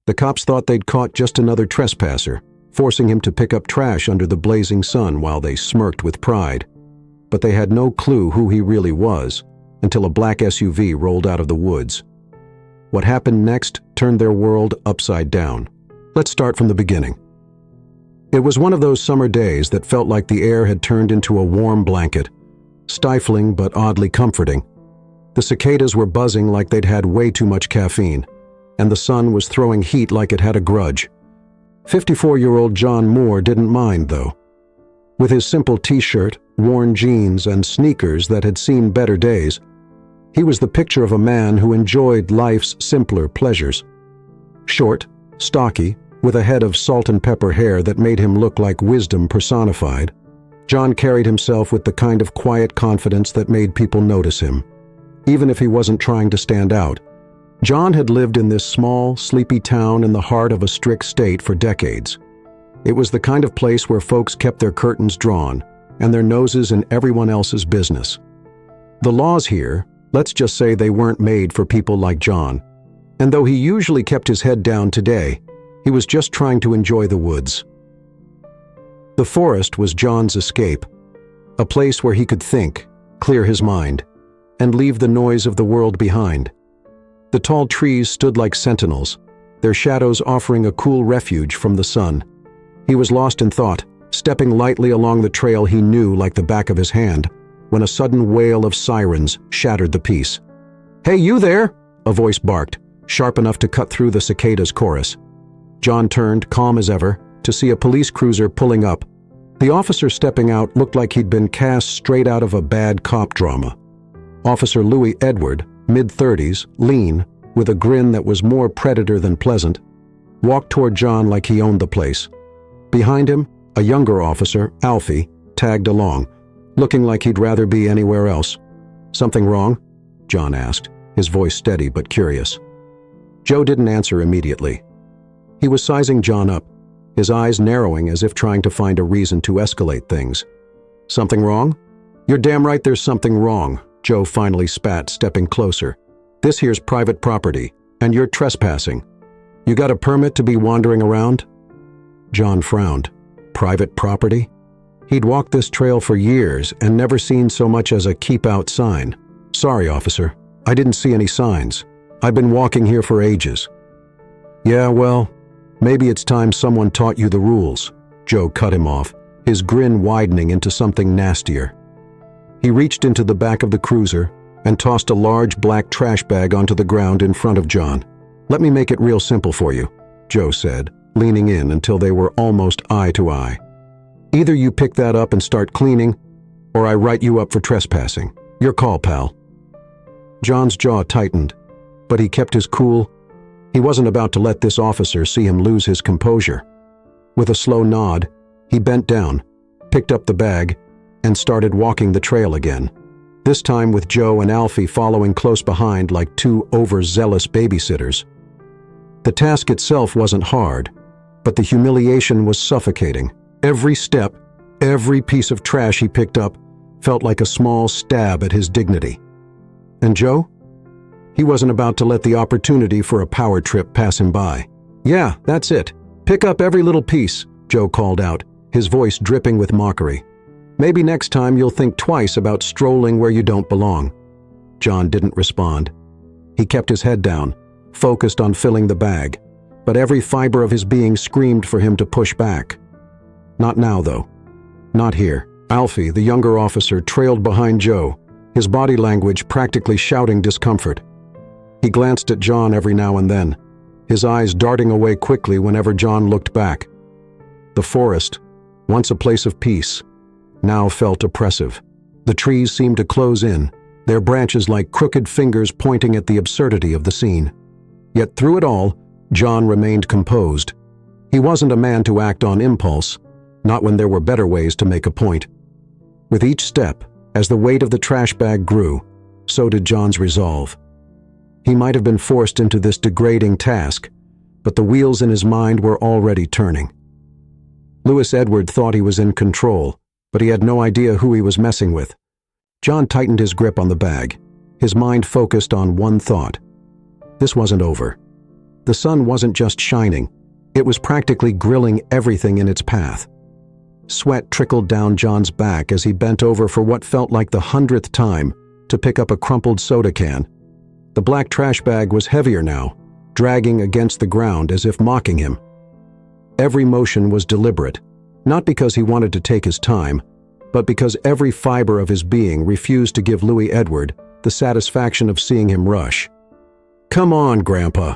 The cops thought they'd caught just another trespasser, forcing him to pick up trash under the blazing sun while they smirked with pride. But they had no clue who he really was until a black SUV rolled out of the woods. What happened next turned their world upside down. Let's start from the beginning. It was one of those summer days that felt like the air had turned into a warm blanket, stifling but oddly comforting. The cicadas were buzzing like they'd had way too much caffeine, and the sun was throwing heat like it had a grudge. 54-year-old John Moore didn't mind, though. With his simple t-shirt, worn jeans, and sneakers that had seen better days, he was the picture of a man who enjoyed life's simpler pleasures. Short, stocky, with a head of salt and pepper hair that made him look like wisdom personified, John carried himself with the kind of quiet confidence that made people notice him. Even if he wasn't trying to stand out, John had lived in this small, sleepy town in the heart of a strict state for decades. It was the kind of place where folks kept their curtains drawn and their noses in everyone else's business. The laws here, let's just say they weren't made for people like John. And though he usually kept his head down today, he was just trying to enjoy the woods. The forest was John's escape, a place where he could think, clear his mind, and leave the noise of the world behind. The tall trees stood like sentinels, their shadows offering a cool refuge from the sun. He was lost in thought, stepping lightly along the trail he knew like the back of his hand, when a sudden wail of sirens shattered the peace. "Hey, you there!" a voice barked, sharp enough to cut through the cicadas' chorus. John turned, calm as ever, to see a police cruiser pulling up. The officer stepping out looked like he'd been cast straight out of a bad cop drama. Officer Louis Edward, mid-30s, lean, with a grin that was more predator than pleasant, walked toward John like he owned the place. Behind him, a younger officer, Alfie, tagged along, looking like he'd rather be anywhere else. "Something wrong?" John asked, his voice steady but curious. Joe didn't answer immediately. He was sizing John up, his eyes narrowing as if trying to find a reason to escalate things. "Something wrong? You're damn right there's something wrong," Joe finally spat, stepping closer. "This here's private property, and you're trespassing. You got a permit to be wandering around?" John frowned. Private property? He'd walked this trail for years and never seen so much as a keep out sign. "Sorry, officer. I didn't see any signs. I've been walking here for ages." "Yeah, well, maybe it's time someone taught you the rules," Joe cut him off, his grin widening into something nastier. He reached into the back of the cruiser and tossed a large black trash bag onto the ground in front of John. "Let me make it real simple for you," Joe said, leaning in until they were almost eye to eye. "Either you pick that up and start cleaning, or I write you up for trespassing. Your call, pal." John's jaw tightened, but he kept his cool. He wasn't about to let this officer see him lose his composure. With a slow nod, he bent down, picked up the bag, and started walking the trail again, this time with Joe and Alfie following close behind like two overzealous babysitters. The task itself wasn't hard, but the humiliation was suffocating. Every step, every piece of trash he picked up felt like a small stab at his dignity. And Joe? He wasn't about to let the opportunity for a power trip pass him by. "Yeah, that's it. Pick up every little piece," Joe called out, his voice dripping with mockery. "Maybe next time you'll think twice about strolling where you don't belong." John didn't respond. He kept his head down, focused on filling the bag, but every fiber of his being screamed for him to push back. Not now, though. Not here. Alfie, the younger officer, trailed behind Joe, his body language practically shouting discomfort. He glanced at John every now and then, his eyes darting away quickly whenever John looked back. The forest, once a place of peace, now felt oppressive. The trees seemed to close in, their branches like crooked fingers pointing at the absurdity of the scene. Yet through it all, John remained composed. He wasn't a man to act on impulse, not when there were better ways to make a point. With each step, as the weight of the trash bag grew, so did John's resolve. He might have been forced into this degrading task, but the wheels in his mind were already turning. Louis Edward thought he was in control, but he had no idea who he was messing with. John tightened his grip on the bag, his mind focused on one thought. This wasn't over. The sun wasn't just shining, it was practically grilling everything in its path. Sweat trickled down John's back as he bent over for what felt like the 100th time to pick up a crumpled soda can. The black trash bag was heavier now, dragging against the ground as if mocking him. Every motion was deliberate, not because he wanted to take his time, but because every fiber of his being refused to give Louis Edward the satisfaction of seeing him rush. "Come on, Grandpa."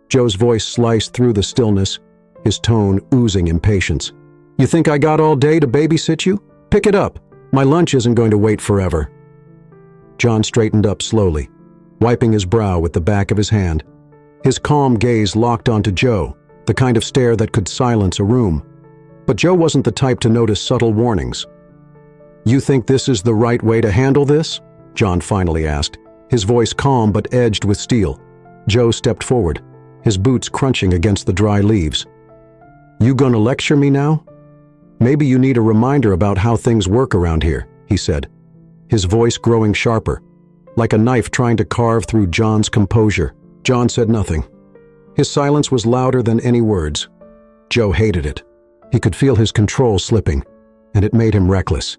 Joe's voice sliced through the stillness, his tone oozing impatience. "You think I got all day to babysit you? Pick it up. My lunch isn't going to wait forever." John straightened up slowly, wiping his brow with the back of his hand. His calm gaze locked onto Joe, the kind of stare that could silence a room. But Joe wasn't the type to notice subtle warnings. "You think this is the right way to handle this?" John finally asked, his voice calm but edged with steel. Joe stepped forward, his boots crunching against the dry leaves. "You gonna lecture me now? Maybe you need a reminder about how things work around here," he said, his voice growing sharper, like a knife trying to carve through John's composure. John said nothing. His silence was louder than any words. Joe hated it. He could feel his control slipping, and it made him reckless.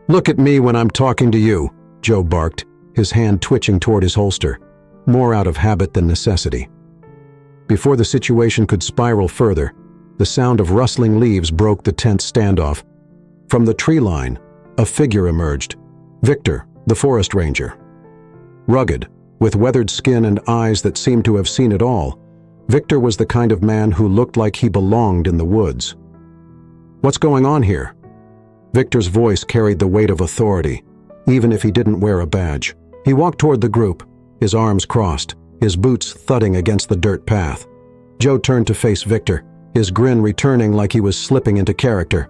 "Look at me when I'm talking to you," Joe barked, his hand twitching toward his holster, more out of habit than necessity. Before the situation could spiral further, the sound of rustling leaves broke the tense standoff. From the tree line, a figure emerged. Victor, the forest ranger. Rugged, with weathered skin and eyes that seemed to have seen it all, Victor was the kind of man who looked like he belonged in the woods. "What's going on here?" Victor's voice carried the weight of authority, even if he didn't wear a badge. He walked toward the group, his arms crossed, his boots thudding against the dirt path. Joe turned to face Victor, his grin returning like he was slipping into character.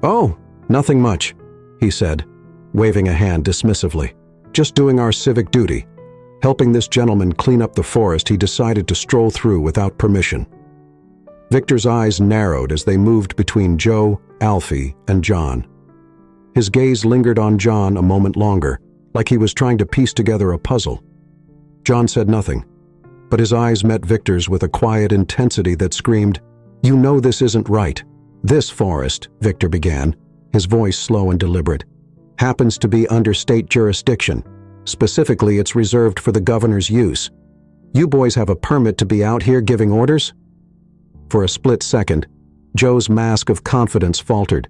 "Oh, nothing much," he said, waving a hand dismissively. "Just doing our civic duty, helping this gentleman clean up the forest he decided to stroll through without permission." Victor's eyes narrowed as they moved between Joe, Alfie, and John. His gaze lingered on John a moment longer, like he was trying to piece together a puzzle. John said nothing, but his eyes met Victor's with a quiet intensity that screamed, "You know this isn't right. This forest," Victor began, his voice slow and deliberate, "happens to be under state jurisdiction. Specifically, it's reserved for the governor's use. You boys have a permit to be out here giving orders?" For a split second, Joe's mask of confidence faltered.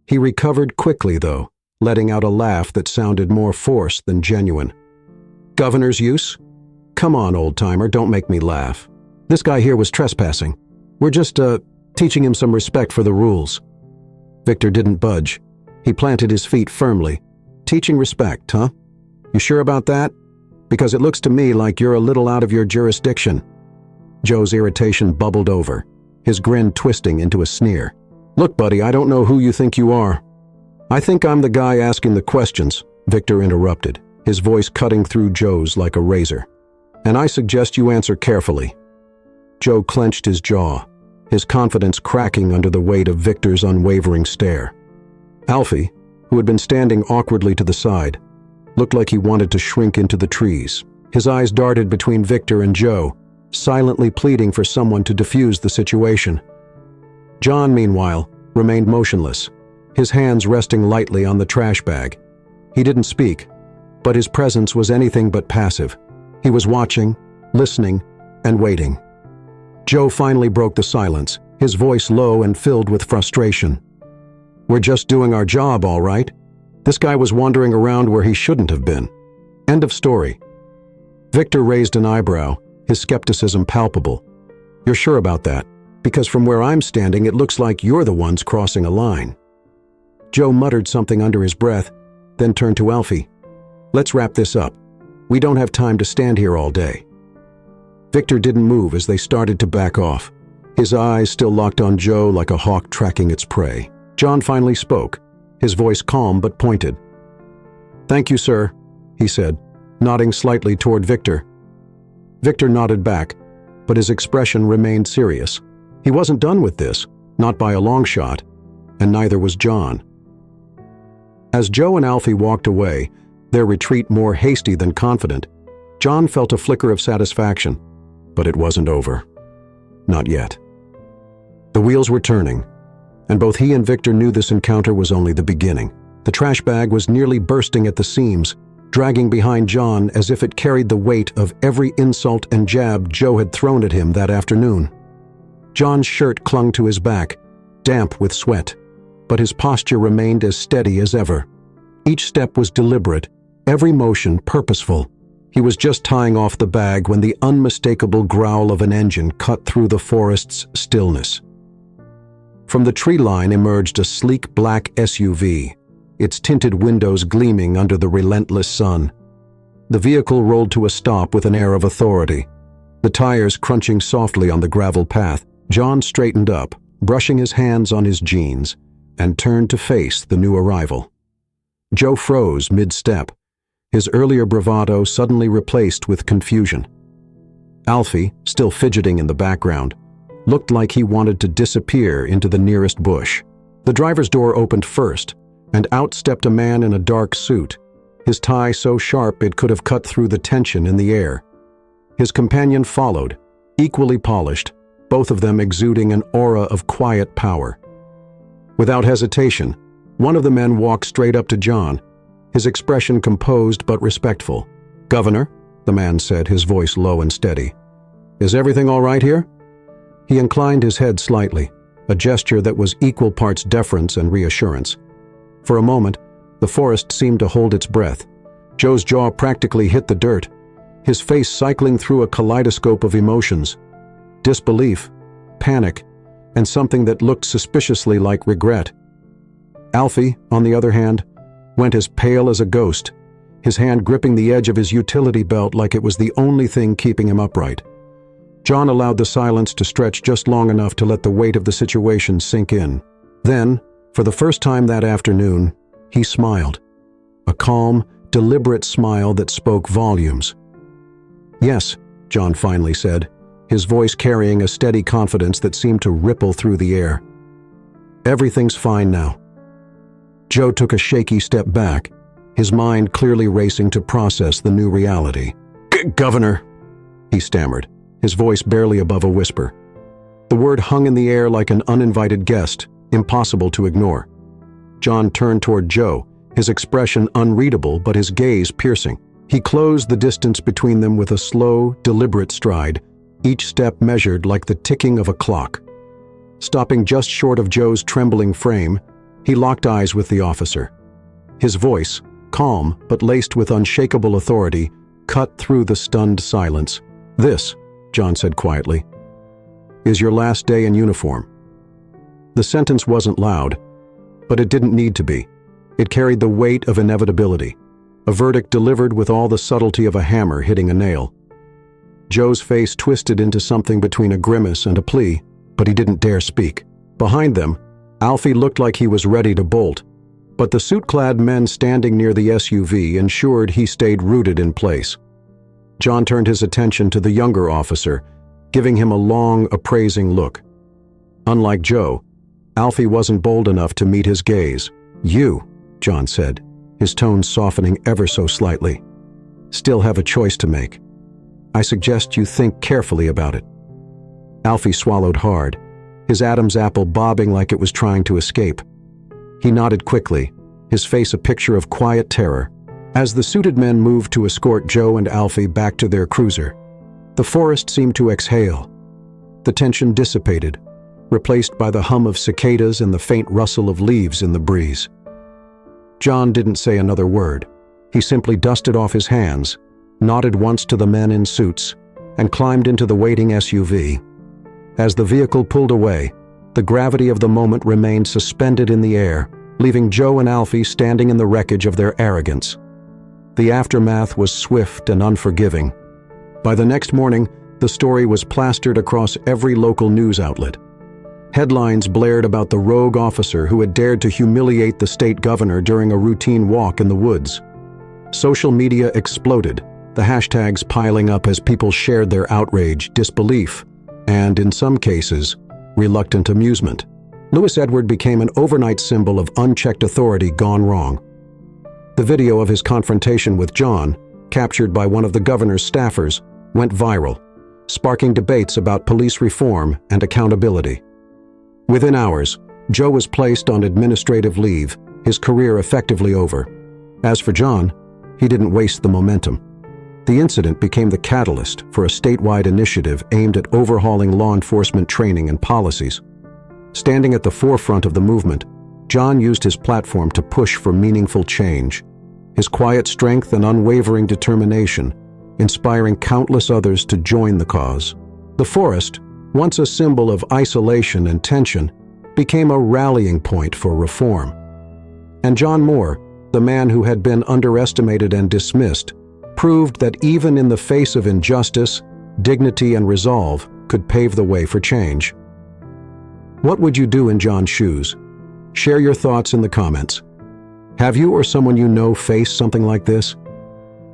He recovered quickly, though, letting out a laugh that sounded more forced than genuine. "Governor's use? Come on, old-timer, don't make me laugh. This guy here was trespassing. We're just, teaching him some respect for the rules." Victor didn't budge. He planted his feet firmly. "Teaching respect, huh? You sure about that? Because it looks to me like you're a little out of your jurisdiction." Joe's irritation bubbled over, his grin twisting into a sneer. "Look, buddy, I don't know who you think you are." "I think I'm the guy asking the questions," Victor interrupted, his voice cutting through Joe's like a razor. "And I suggest you answer carefully." Joe clenched his jaw, his confidence cracking under the weight of Victor's unwavering stare. Alfie, who had been standing awkwardly to the side, looked like he wanted to shrink into the trees. His eyes darted between Victor and Joe, silently pleading for someone to defuse the situation. John, meanwhile, remained motionless, his hands resting lightly on the trash bag. He didn't speak, but his presence was anything but passive. He was watching, listening, and waiting. Joe finally broke the silence, his voice low and filled with frustration. "We're just doing our job, all right. This guy was wandering around where he shouldn't have been. End of story." Victor raised an eyebrow, his skepticism palpable. "You're sure about that? Because from where I'm standing, it looks like you're the ones crossing a line." Joe muttered something under his breath, then turned to Alfie. "Let's wrap this up. We don't have time to stand here all day." Victor didn't move as they started to back off, his eyes still locked on Joe like a hawk tracking its prey. John finally spoke, his voice calm but pointed. "Thank you, sir," he said, nodding slightly toward Victor. Victor nodded back, but his expression remained serious. He wasn't done with this, not by a long shot, and neither was John. As Joe and Alfie walked away, their retreat more hasty than confident, John felt a flicker of satisfaction. But it wasn't over. Not yet. The wheels were turning, and both he and Victor knew this encounter was only the beginning. The trash bag was nearly bursting at the seams, dragging behind John as if it carried the weight of every insult and jab Joe had thrown at him that afternoon. John's shirt clung to his back, damp with sweat, but his posture remained as steady as ever. Each step was deliberate, every motion purposeful. He was just tying off the bag when the unmistakable growl of an engine cut through the forest's stillness. From the tree line emerged a sleek black SUV, its tinted windows gleaming under the relentless sun. The vehicle rolled to a stop with an air of authority, the tires crunching softly on the gravel path. John straightened up, brushing his hands on his jeans, and turned to face the new arrival. Joe froze mid-step, his earlier bravado suddenly replaced with confusion. Alfie, still fidgeting in the background, looked like he wanted to disappear into the nearest bush. The driver's door opened first, and out stepped a man in a dark suit, his tie so sharp it could have cut through the tension in the air. His companion followed, equally polished, both of them exuding an aura of quiet power. Without hesitation, one of the men walked straight up to John, his expression composed but respectful. "Governor," the man said, his voice low and steady. "Is everything all right here?" He inclined his head slightly, a gesture that was equal parts deference and reassurance. For a moment, the forest seemed to hold its breath. Joe's jaw practically hit the dirt, his face cycling through a kaleidoscope of emotions: disbelief, panic, and something that looked suspiciously like regret. Alfie, on the other hand, went as pale as a ghost, his hand gripping the edge of his utility belt like it was the only thing keeping him upright. John allowed the silence to stretch just long enough to let the weight of the situation sink in. Then, for the first time that afternoon, he smiled. A calm, deliberate smile that spoke volumes. "Yes," John finally said, his voice carrying a steady confidence that seemed to ripple through the air. "Everything's fine now." Joe took a shaky step back, his mind clearly racing to process the new reality. "Governor," he stammered, his voice barely above a whisper. The word hung in the air like an uninvited guest, impossible to ignore. John turned toward Joe, his expression unreadable but his gaze piercing. He closed the distance between them with a slow, deliberate stride, each step measured like the ticking of a clock. Stopping just short of Joe's trembling frame, he locked eyes with the officer. His voice, calm but laced with unshakable authority, cut through the stunned silence. "This," John said quietly, "is your last day in uniform." The sentence wasn't loud, but it didn't need to be. It carried the weight of inevitability, a verdict delivered with all the subtlety of a hammer hitting a nail. Joe's face twisted into something between a grimace and a plea, but he didn't dare speak. Behind them, Alfie looked like he was ready to bolt, but the suit-clad men standing near the SUV ensured he stayed rooted in place. John turned his attention to the younger officer, giving him a long, appraising look. Unlike Joe, Alfie wasn't bold enough to meet his gaze. "You," John said, his tone softening ever so slightly, "still have a choice to make. I suggest you think carefully about it." Alfie swallowed hard, his Adam's apple bobbing like it was trying to escape. He nodded quickly, his face a picture of quiet terror. As the suited men moved to escort Joe and Alfie back to their cruiser, the forest seemed to exhale. The tension dissipated, replaced by the hum of cicadas and the faint rustle of leaves in the breeze. John didn't say another word. He simply dusted off his hands, nodded once to the men in suits, and climbed into the waiting SUV. As the vehicle pulled away, the gravity of the moment remained suspended in the air, leaving Joe and Alfie standing in the wreckage of their arrogance. The aftermath was swift and unforgiving. By the next morning, the story was plastered across every local news outlet. Headlines blared about the rogue officer who had dared to humiliate the state governor during a routine walk in the woods. Social media exploded, the hashtags piling up as people shared their outrage, disbelief, and, in some cases, reluctant amusement. Louis Edward became an overnight symbol of unchecked authority gone wrong. The video of his confrontation with John, captured by one of the governor's staffers, went viral, sparking debates about police reform and accountability. Within hours, Joe was placed on administrative leave, his career effectively over. As for John, he didn't waste the momentum. The incident became the catalyst for a statewide initiative aimed at overhauling law enforcement training and policies. Standing at the forefront of the movement, John used his platform to push for meaningful change. His quiet strength and unwavering determination, inspiring countless others to join the cause. The forest, once a symbol of isolation and tension, became a rallying point for reform. And John Moore, the man who had been underestimated and dismissed, proved that even in the face of injustice, dignity and resolve could pave the way for change. What would you do in John's shoes? Share your thoughts in the comments. Have you or someone you know faced something like this?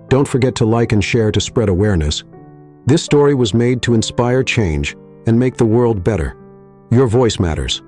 Don't forget to like and share to spread awareness. This story was made to inspire change and make the world better. Your voice matters.